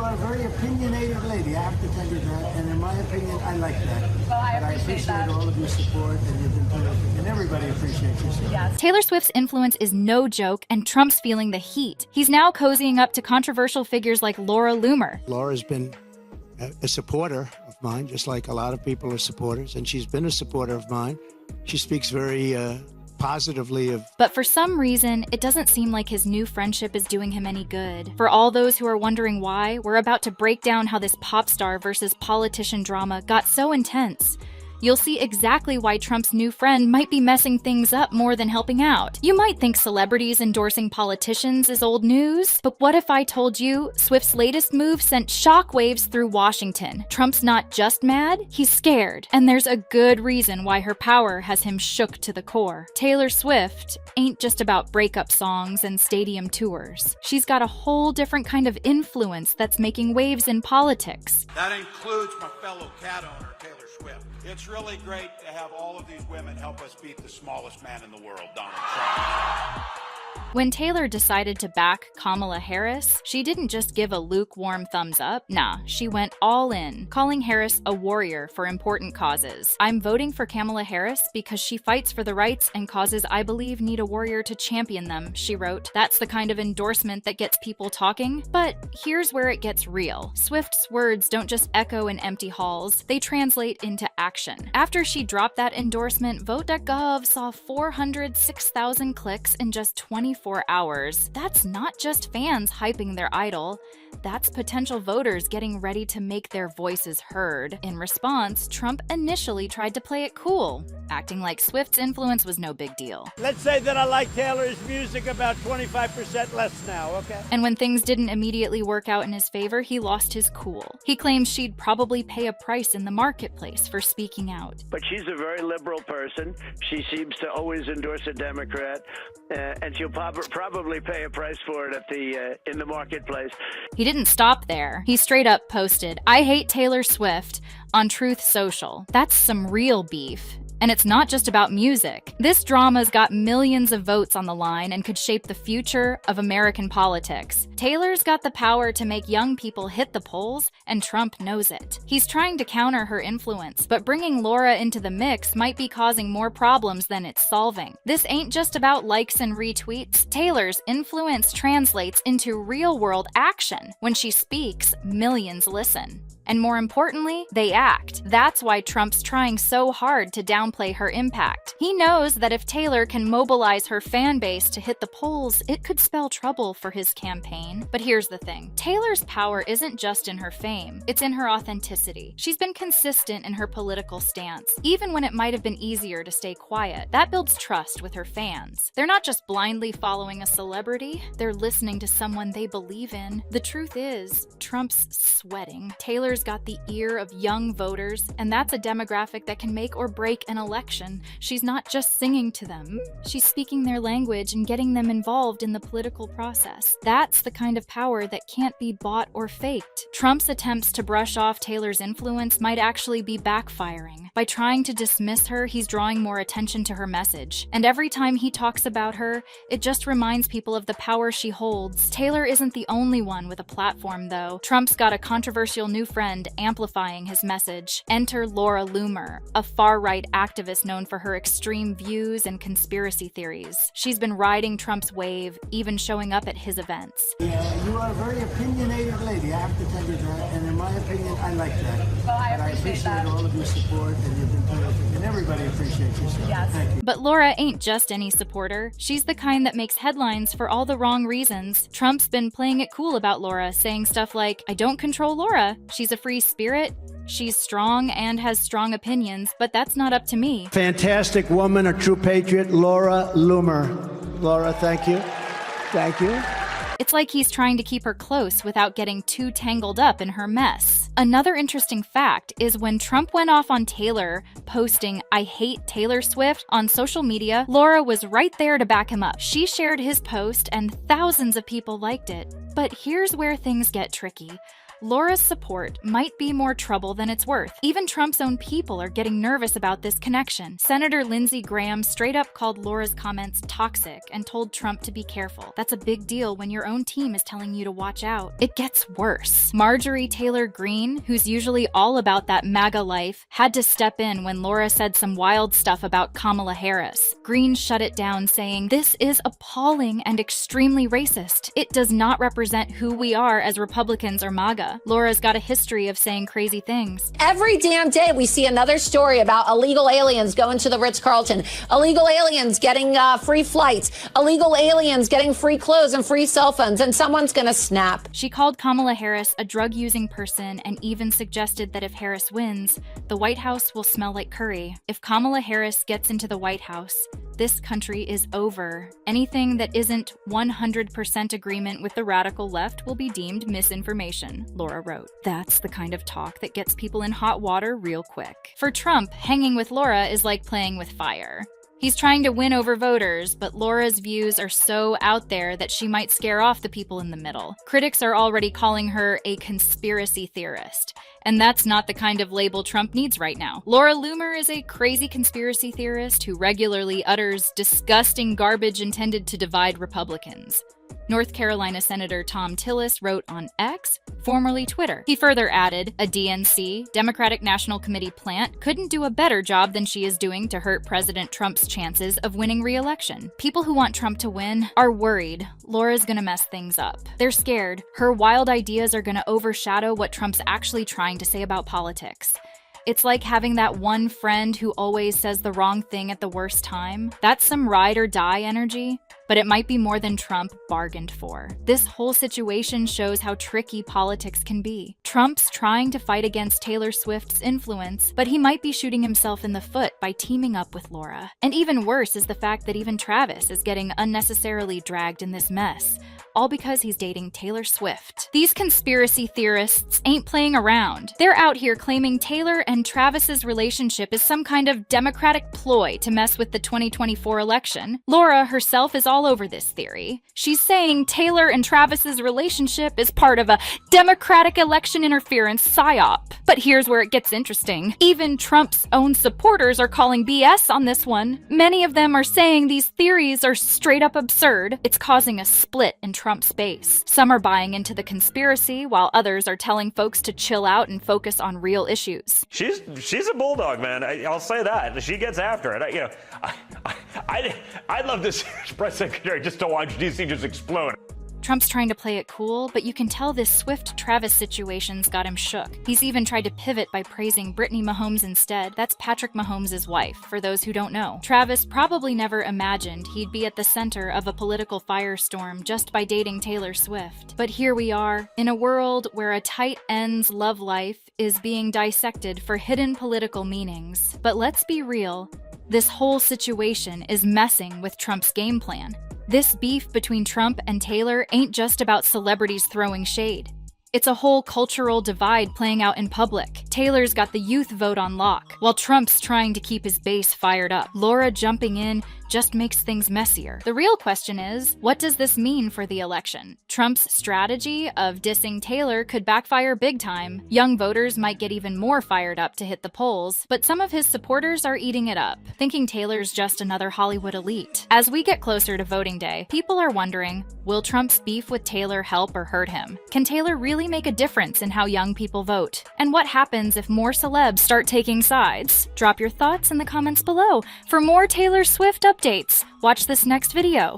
are a very opinionated lady, I have to tell you that, and in my opinion, I like that. Well, I But appreciate that. all of your support, and you've been terrific, and everybody appreciates you. So. Yes. Taylor Swift's influence is no joke, and Trump's feeling the heat. He's now cozying up to controversial figures like Laura Loomer. Laura's been a supporter of mine, just like a lot of people are supporters, and she's been a supporter of mine. She speaks very positively of... But for some reason, it doesn't seem like his new friendship is doing him any good. For all those who are wondering why, we're about to break down how this pop star versus politician drama got so intense. You'll see exactly why Trump's new friend might be messing things up more than helping out. You might think celebrities endorsing politicians is old news, but what if I told you Swift's latest move sent shockwaves through Washington? Trump's not just mad, he's scared. And there's a good reason why her power has him shook to the core. Taylor Swift ain't just about breakup songs and stadium tours. She's got a whole different kind of influence that's making waves in politics. That includes my fellow cat owner, Taylor Swift. It's really great to have all of these women help us beat the smallest man in the world, Donald Trump. When Taylor decided to back Kamala Harris, she didn't just give a lukewarm thumbs up. Nah, she went all in, calling Harris a warrior for important causes. I'm voting for Kamala Harris because she fights for the rights and causes I believe need a warrior to champion them, she wrote. That's the kind of endorsement that gets people talking. But here's where it gets real. Swift's words don't just echo in empty halls, they translate into action. After she dropped that endorsement, Vote.gov saw 406,000 clicks in just 24 hours. That's not just fans hyping their idol, that's potential voters getting ready to make their voices heard. In response, Trump initially tried to play it cool, acting like Swift's influence was no big deal. Let's say that I like Taylor's music about 25% less now, okay? And when things didn't immediately work out in his favor, he lost his cool. He claimed she'd probably pay a price in the marketplace for speaking out. But she's a very liberal person. She seems to always endorse a Democrat, and she'll probably pay a price for it in the marketplace. He didn't stop there. He straight up posted, "I hate Taylor Swift," on Truth Social. That's some real beef. And it's not just about music. This drama's got millions of votes on the line and could shape the future of American politics. Taylor's got the power to make young people hit the polls, and Trump knows it. He's trying to counter her influence, but bringing Laura into the mix might be causing more problems than it's solving. This ain't just about likes and retweets. Taylor's influence translates into real-world action. When she speaks, millions listen. And more importantly, they act. That's why Trump's trying so hard to downplay her impact. He knows that if Taylor can mobilize her fan base to hit the polls, it could spell trouble for his campaign. But here's the thing. Taylor's power isn't just in her fame, it's in her authenticity. She's been consistent in her political stance, even when it might have been easier to stay quiet. That builds trust with her fans. They're not just blindly following a celebrity, they're listening to someone they believe in. The truth is, Trump's sweating. Taylor's got the ear of young voters, and that's a demographic that can make or break an election. She's not just singing to them, she's speaking their language and getting them involved in the political process. That's the kind of power that can't be bought or faked. Trump's attempts to brush off Taylor's influence might actually be backfiring. By trying to dismiss her, he's drawing more attention to her message. And every time he talks about her, it just reminds people of the power she holds. Taylor isn't the only one with a platform, though. Trump's got a controversial new friend amplifying his message. Enter Laura Loomer, a far-right activist known for her extreme views and conspiracy theories. She's been riding Trump's wave, even showing up at his events. Yeah, you are a very opinionated lady, I have to tell you that, and in my opinion, I like that. Well, I But appreciate that. all of your support, and you've been terrific, and everybody appreciates you. So Yes. thank you. But Laura ain't just any supporter. She's the kind that makes headlines for all the wrong reasons. Trump's been playing it cool about Laura, saying stuff like, "I don't control Laura. She's a free spirit. She's strong and has strong opinions, but that's not up to me." Fantastic woman, a true patriot, Laura Loomer. Laura, thank you. Thank you. It's like he's trying to keep her close without getting too tangled up in her mess. Another interesting fact is when Trump went off on Taylor, posting "I hate Taylor Swift" on social media, Laura was right there to back him up. She shared his post and thousands of people liked it. But here's where things get tricky. Laura's support might be more trouble than it's worth. Even Trump's own people are getting nervous about this connection. Senator Lindsey Graham straight up called Laura's comments toxic and told Trump to be careful. That's a big deal when your own team is telling you to watch out. It gets worse. Marjorie Taylor Greene, who's usually all about that MAGA life, had to step in when Laura said some wild stuff about Kamala Harris. Greene shut it down, saying, "This is appalling and extremely racist. It does not represent who we are as Republicans or MAGA." Laura's got a history of saying crazy things. Every damn day we see another story about illegal aliens going to the Ritz-Carlton, illegal aliens getting free flights, illegal aliens getting free clothes and free cell phones, and someone's gonna snap. She called Kamala Harris a drug-using person and even suggested that if Harris wins, the White House will smell like curry. If Kamala Harris gets into the White House, this country is over. Anything that isn't 100% agreement with the radical left will be deemed misinformation, Laura wrote. That's the kind of talk that gets people in hot water real quick. For Trump, hanging with Laura is like playing with fire. He's trying to win over voters, but Laura's views are so out there that she might scare off the people in the middle. Critics are already calling her a conspiracy theorist, and that's not the kind of label Trump needs right now. Laura Loomer is a crazy conspiracy theorist who regularly utters disgusting garbage intended to divide Republicans. North Carolina Senator Tom Tillis wrote on X, formerly Twitter. He further added, a DNC, Democratic National Committee plant, couldn't do a better job than she is doing to hurt President Trump's chances of winning re-election. People who want Trump to win are worried Laura's gonna mess things up. They're scared her wild ideas are gonna overshadow what Trump's actually trying to say about politics. It's like having that one friend who always says the wrong thing at the worst time. That's some ride or die energy, but it might be more than Trump bargained for. This whole situation shows how tricky politics can be. Trump's trying to fight against Taylor Swift's influence, but he might be shooting himself in the foot by teaming up with Laura. And even worse is the fact that even Travis is getting unnecessarily dragged in this mess, all because he's dating Taylor Swift. These conspiracy theorists ain't playing around. They're out here claiming Taylor and Travis's relationship is some kind of Democratic ploy to mess with the 2024 election. Laura herself is all over this theory. She's saying Taylor and Travis's relationship is part of a Democratic election interference psyop. But here's where it gets interesting. Even Trump's own supporters are calling BS on this one. Many of them are saying these theories are straight up absurd. It's causing a split in Trump's base. Some are buying into the conspiracy, while others are telling folks to chill out and focus on real issues. She's a bulldog, man. I'll say that. She gets after it. I'd love to see her press secretary just to watch DC just explode. Trump's trying to play it cool, but you can tell this Swift-Travis situation's got him shook. He's even tried to pivot by praising Brittany Mahomes instead. That's Patrick Mahomes' wife, for those who don't know. Travis probably never imagined he'd be at the center of a political firestorm just by dating Taylor Swift. But here we are, in a world where a tight ends love life is being dissected for hidden political meanings. But let's be real, this whole situation is messing with Trump's game plan. This beef between Trump and Taylor ain't just about celebrities throwing shade. It's a whole cultural divide playing out in public. Taylor's got the youth vote on lock, while Trump's trying to keep his base fired up. Laura jumping in just makes things messier. The real question is, what does this mean for the election? Trump's strategy of dissing Taylor could backfire big time. Young voters might get even more fired up to hit the polls, but some of his supporters are eating it up, thinking Taylor's just another Hollywood elite. As we get closer to voting day, people are wondering, will Trump's beef with Taylor help or hurt him? Can Taylor really make a difference in how young people vote? And what happens if more celebs start taking sides? Drop your thoughts in the comments below. For more Taylor Swift updates, watch this next video.